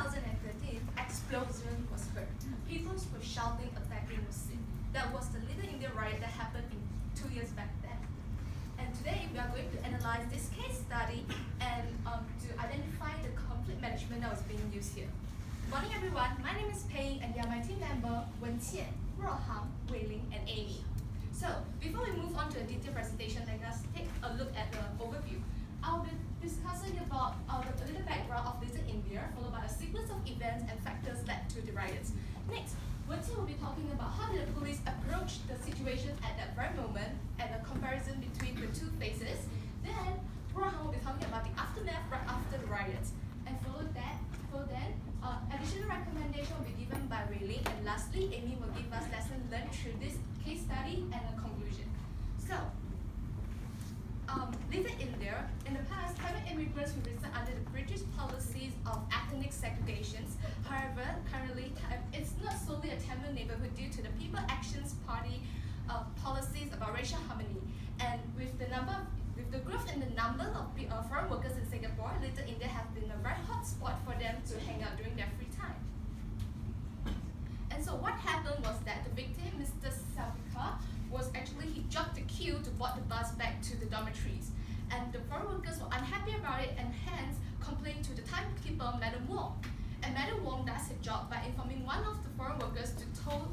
2013, explosion was heard. People were shouting, attacking the scene. That was the Little India riot that happened in 2 years back then. And today we are going to analyze this case study and to identify the conflict management that was being used here. Good morning everyone, my name is Pei and they are my team member Wenqian, Rohang, Wei Ling and Amy. So before we move on to a detailed presentation, let us take a look at the overview. I'll be discussing about a little background of Little India, followed by a sequence of events and factors led to the riots. Next, Wenqian will be talking about how did the police approach the situation at that very moment and a comparison between the two phases. Then, Rohan will be talking about the aftermath right after the riots. And follow then, additional recommendation will be given by Wei Ling. And lastly, Amy will give us lessons learned through this case study and a conclusion. So, Little India, in the past, Tamil immigrants who reside under the British policies of ethnic segregations. However, currently, it's not solely a Tamil neighborhood due to the People Actions Party policies about racial harmony. And with the growth in the number of foreign workers in Singapore, Little India has been a very hot spot for them to hang out during their free time. And so what happened was that the victim, Mr. Sabika, he jumped the queue to board the bus back to the dormitories. And the foreign workers were unhappy about it and hence complained to the timekeeper, Madam Wong. And Madam Wong does her job by informing one of the foreign workers to tell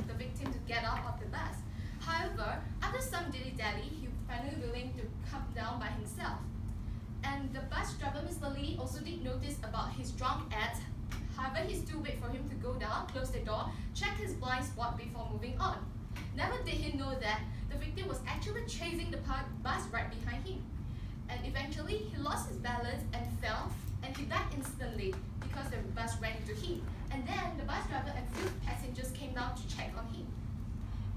the victim to get out of the bus. However, after some dilly-dally, he was finally willing to come down by himself. And the bus driver, Mr. Lee, also did notice about his drunk act. However, he still waited for him to go down, close the door, check his blind spot before moving on. Never did he know that the victim was actually chasing the bus right behind him. And eventually, he lost his balance and fell, and he died instantly because the bus ran into him. And then the bus driver and few passengers came down to check on him.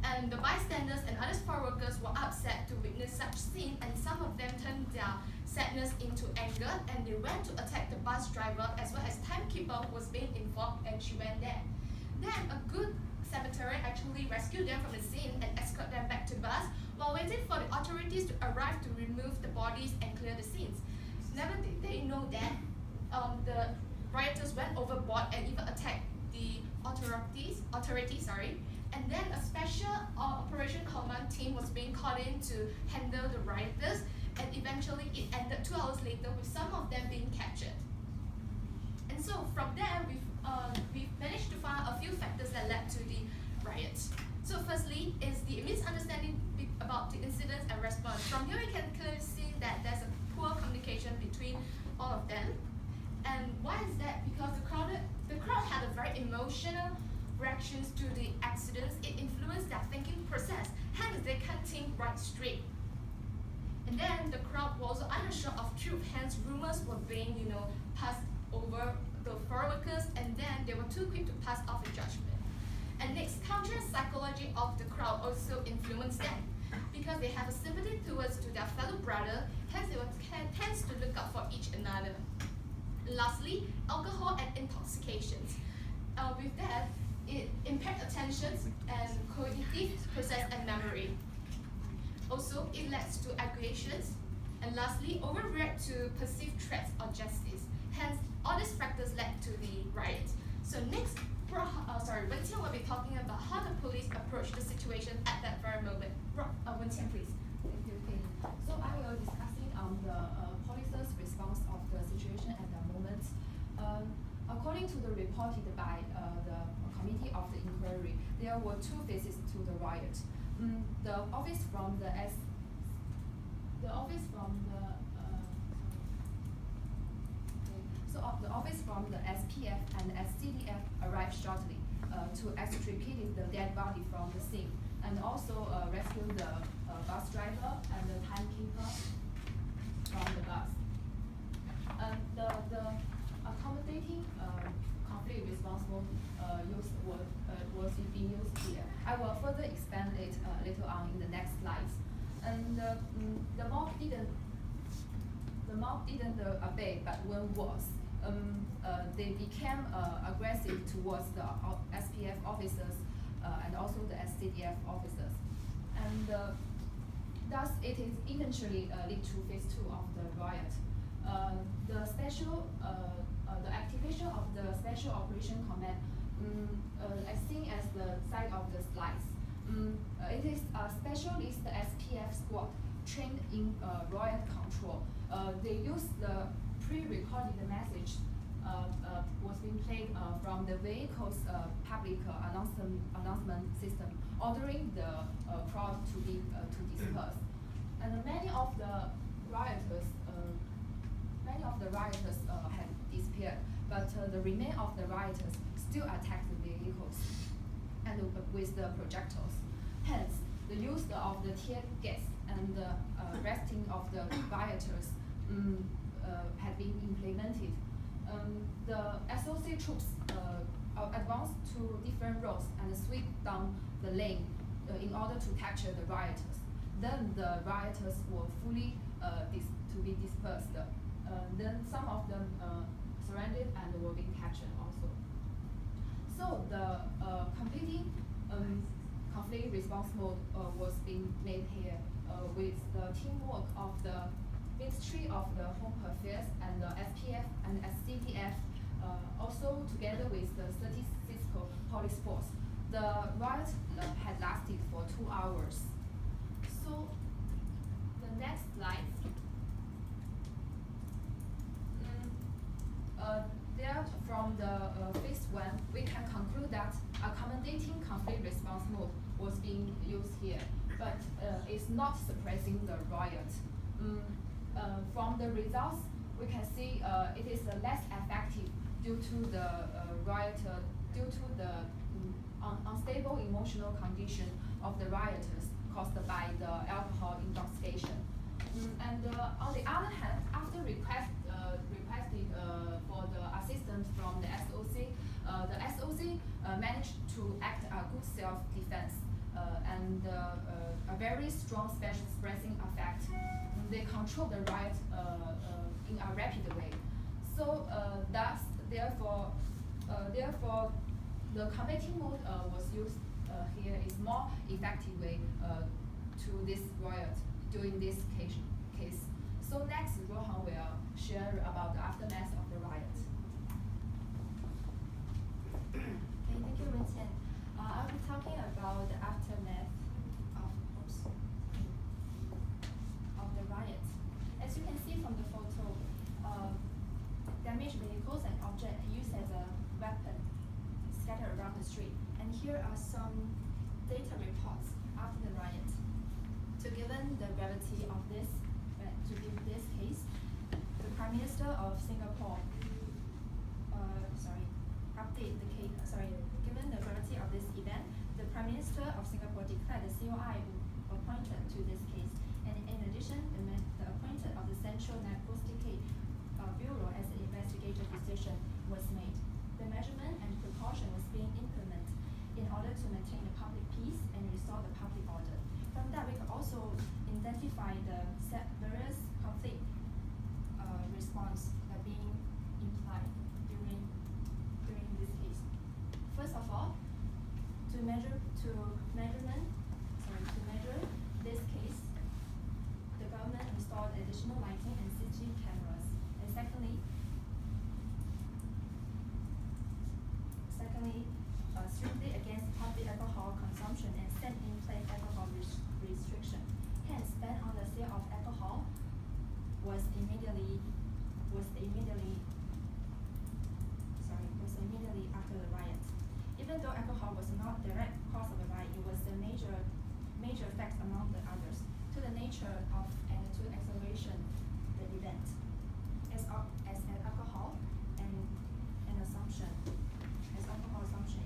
And the bystanders and other foreign workers were upset to witness such scene, and some of them turned their sadness into anger, and they went to attack the bus driver as well as timekeeper was being informed, and she went there. Then a good Samaritan actually rescued them from the scene and escorted them back to the bus while waiting for the authorities to arrive to remove the bodies and clear the scenes. Never did they know that the rioters went overboard and even attacked the authorities. And then a special operation command team was being called in to handle the rioters, and eventually it ended 2 hours later with some of them being captured. And so from there, we've managed to find a few factors that led to the riots. So firstly is the misunderstanding about the incidents and response. From here we can clearly see that there's a poor communication between all of them. And why is that? Because the crowd had a very emotional reactions to the accidents. It influenced their thinking process, hence they can't think right straight. And then the crowd was also unsure of truth, hence rumors were being passed over the foreign workers, and then they were too quick to pass off a judgment. And next, cultural psychology of the crowd also influenced them because they have a sympathy towards to their fellow brother, hence they tends to look out for each another. And lastly, alcohol and intoxications. With that, it impaired attention and cognitive process and memory. Also, it leads to aggressions. And lastly, overreact to perceived threats or justice. Hence, all these factors led to the riot. So next, Wenqian will be talking about how the police approached the situation at that very moment. Wenqian, please. Thank you, Pei. So I will discussing the police's response of the situation at the moment. According to the reported by the committee of the inquiry, there were two phases to the riot. The office from the SPF and SCDF arrived shortly to extricate the dead body from the scene and also rescue the bus driver and the timekeeper from the bus. The accommodating conflict response was being used here. I will further expand it later on in the next slides. And the mob didn't obey, but when worse. They became aggressive towards the SPF officers and also the SCDF officers. And thus, it is eventually lead to phase 2 of the riot. The activation of the Special Operation Command, as seen as the side of the slides. It is a specialist SPF squad trained in riot control. They use the pre-recorded message was being played from the vehicle's public announcement system, ordering the crowd to disperse. And many of the rioters had disappeared, but the remain of the rioters still attacked the vehicles and with the projectiles. Hence, the use of the tear gas and the arresting of the rioters had been implemented. The SOC troops advanced to different roads and sweep down the lane in order to capture the rioters. Then the rioters were fully to be dispersed. Then some of them surrendered and were being captured also. So the completing conflict response mode was being made here with the teamwork of the Ministry of the Home Affairs and the SPF and SCDF, also together with the 36th Police Force. The riot had lasted for 2 hours. So the next slide. There, from the phase 1, we can conclude that accommodating conflict response mode was being used here, but it's not suppressing the riot. From the results, we can see it is less effective due to the due to the unstable emotional condition of the rioters caused by the alcohol intoxication. And on the other hand, after requested for the assistance from the SOC managed to act a good self-defense and a very strong special expressing effect. They control the riot in a rapid way. So therefore, the combating mode was used here is more effective way to this riot during this case. So next, Rohan will share about the aftermath of the riot. Okay, thank you, Vincent. I'll be talking about the aftermath of the riot. As you can see from the photo, damaged vehicles and objects used as a weapon scattered around the street. And here are some data reports after the riot. Given the gravity of this, to give this case, the Prime Minister of Singapore, given the gravity of this event, the Prime Minister of Singapore declared the COI appointed to this case. And in addition, the appointment of the Central Narcotics Bureau as an investigative decision was made. The measurement and precaution was being implemented in order to maintain the public peace and restore the public order. From that, we could also identify the various conflict response that being implied during this case. First of all, to measure this case, the government installed additional lighting and CCTV cameras. And secondly, strictly against public alcohol consumption and set in place alcohol restriction. Hence, ban on the sale of alcohol was immediately after the riot. Even though alcohol was not direct cause of the riot, it was the major facts among the others to the nature of and to acceleration the event. As alcohol assumption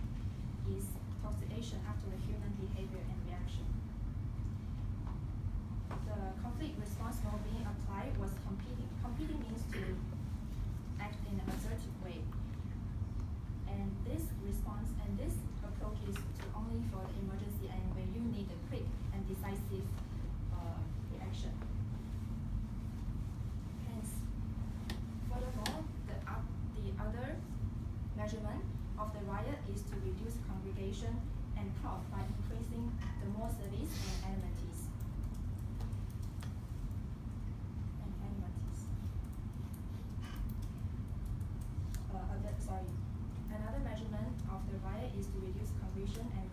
is toxication after the human behavior and reaction. The conflict response mode being applied was competing. Competing means to act in an assertive way. And this response and this approach is to only for the emergency and when you need a quick and decisive reaction. Hence, furthermore, the other measurement of the riot is to reduce congregation and crowd by increasing the more service and amenities. is to reduce confusion and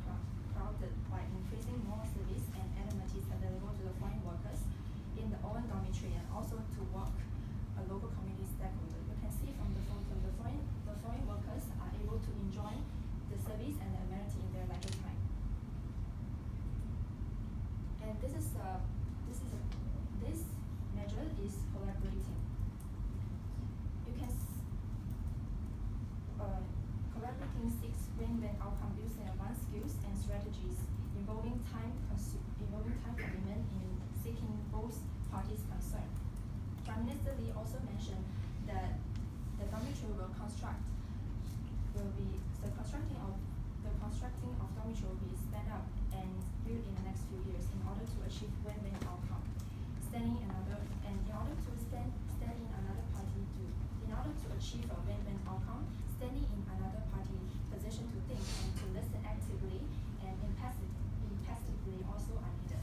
crowded by increasing more service and amenities available to the foreign workers in the own dormitory and also to work a local community stakeholder. You can see from the photo, the foreign workers are able to enjoy the service and the amenity in their leisure time. And this measure is collaborating. You can collaborating seeks win-win outcome using advanced skills and strategies involving time commitment in seeking both parties' concern. Prime Minister Lee also mentioned that the dormitory constructing of dormitory will be sped up and built in the next few years in order to achieve win-win outcome. In order to achieve a win-win outcome, standing in another party position to think and to listen actively and impassively also are needed.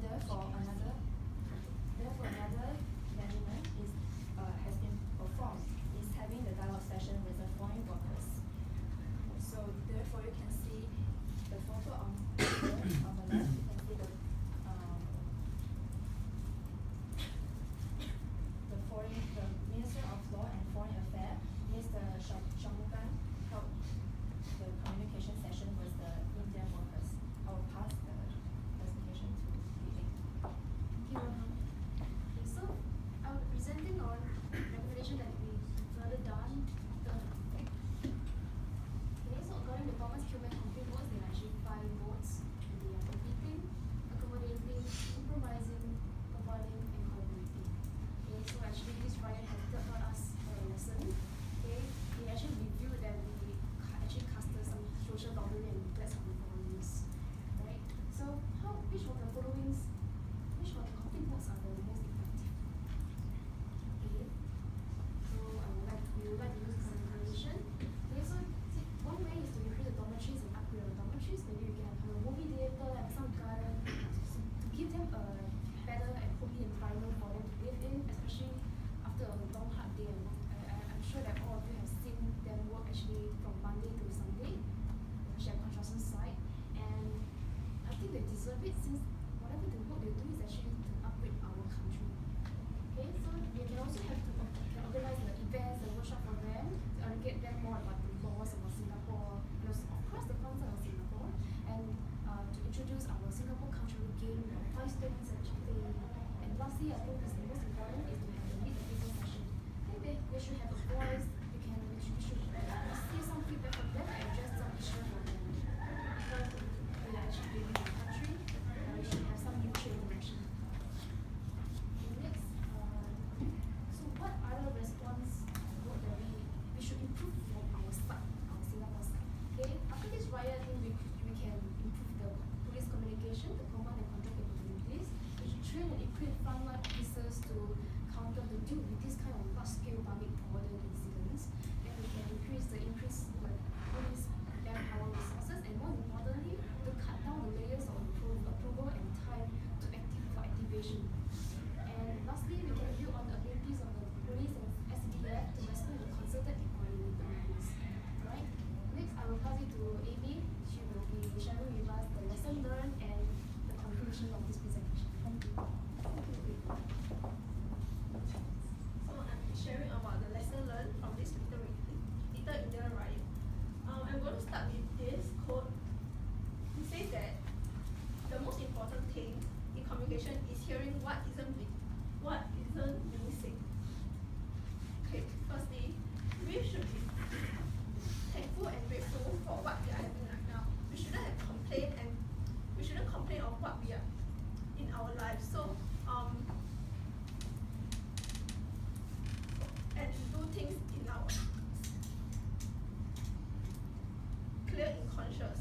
Therefore, another measurement has been performed is having the dialogue session with the foreign workers. So therefore, you can see the photo on the left. You can see the Minister of Law and Foreign Affairs, Mr. Shamugan, held the communication session with the Indian workers. I will pass the presentation to Li. Thank you. Okay, so I'll be presenting on recommendation that we further done. So according to Thomas Kuhlman complete modes, there are actually 5 modes. And they are competing, accommodating, improvising, combining, and collaborating. Okay, so actually this Riot has taught us a lesson. Okay, we actually reviewed that we actually casted some social boundary and regrets on the followings. Right? So which of the complete modes are the most effective? Okay. So we would like to use this information. Okay, so one way is to increase the dormitories and upgrade the dormitories. Maybe we can have a movie theater and some garden to give them a better and homely environment for them to live in, especially after a long hard day. I'm sure that all of you have seen them work actually from Monday to Sunday, especially at construction site. And I think they deserve it since whatever the work they do is actually to upgrade our country. Okay, so we can also have to organize the events and workshop for them to educate them more about the laws about Singapore, and also, of course, the concept of Singapore, and to introduce our Singapore cultural game of 5 stones and chapter. And lastly, I think the most important is to have a meet the people session. I think they should have a voice. We should see some feedback from them and address some issues for them. Because they are actually living in the country, we should have some mutual interaction. Next, so what other response work that we should improve from our side, our Singapore side? Okay, after this Riot, I think we can improve the police communication, the command and control capabilities. We should train and equip frontline officers to deal with this kind of large-scale public order incidents. And we can increase the police manpower resources, and more importantly, to cut down the layers of approval and time to activation. And lastly, we can build on the abilities of the police and SBF to respond to concerted and coordinated police. Right? Next, I will pass it to Amy. She will be sharing with us the lesson learned and the conclusion of this presentation. Thank you. So I'm sharing about the lesson learned from this Little India Riot. I'm going to start with this quote. It says that the most important thing in communication is hearing what isn't being said. Okay, firstly, we should be thankful and grateful for what we are having right now. We shouldn't have complained and we shouldn't complain of what we are in our lives. So and do things in our clear and conscious.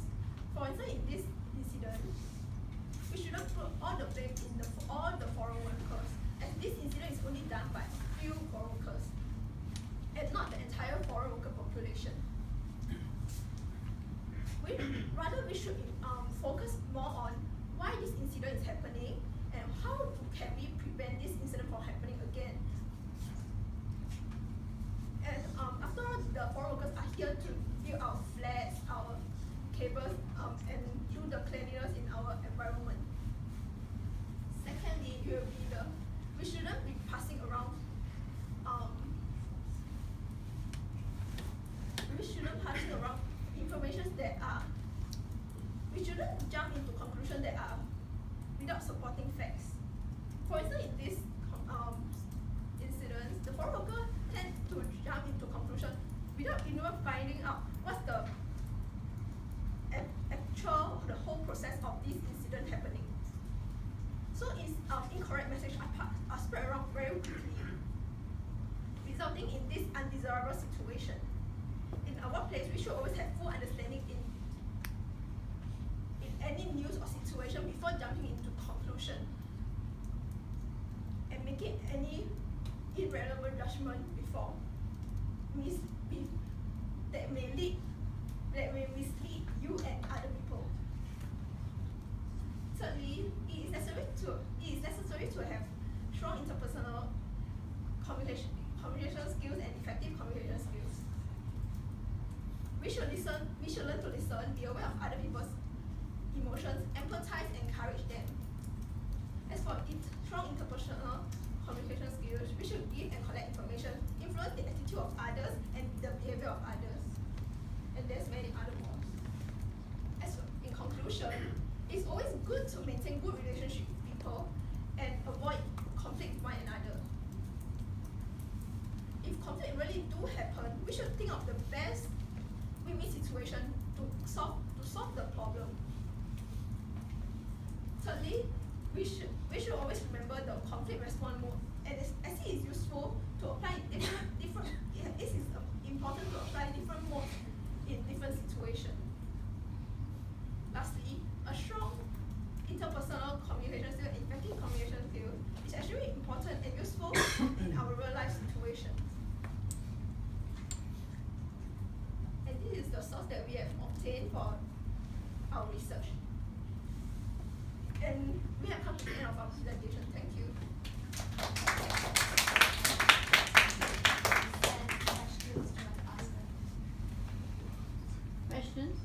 For instance, in this incident, we shouldn't put all the blame in all the foreign workers, as this incident is only done by a few foreign workers and not the entire foreign worker population. We should focus more on why this incident is happening and how can we prevent this incident from happening again. And after all, the foreign workers are that are, we shouldn't jump into conclusions that are without supporting facts. For instance, in this incidents, the foreign worker tend to jump into conclusion without even finding out what's the the whole process of this incident happening. So incorrect messages are spread around very quickly, resulting in this undesirable situation. In our workplace, we should always have full understanding in any news or situation before jumping into conclusion and making any irrelevant judgment before that may mislead you and other people. Thirdly, it is necessary to have strong interpersonal communication skills and effective communication skills. We should learn to listen, be aware of other people's emotions, empathize, and encourage them. As for strong interpersonal communication skills, we should give and collect information, influence the attitude of others and the behavior of others. And there's many other more. In conclusion, it's always good to maintain good relationships with people and avoid conflict with one another. If conflict really do happen, we should think of the best win-win situation to solve the problem. Thirdly, we should always remember the conflict response mode, and as it is useful to apply different. It is important to apply different modes in different situations. Lastly, a strong interpersonal communication skill, effective communication skill is actually important and useful in our real life situations. And this is the source that we have obtained for our research. And we have come to the end of our presentation. Thank you. Questions?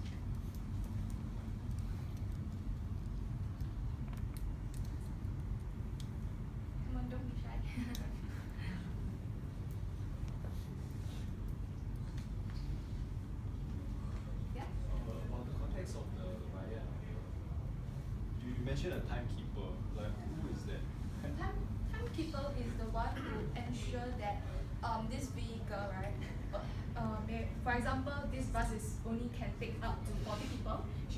Come on, don't be shy. Yeah? On the context of the riot, you mentioned a timekeeper. Like, who is that? Timekeeper is the one who ensure that this vehicle, right? For example, this bus is only can take up to 40 people. She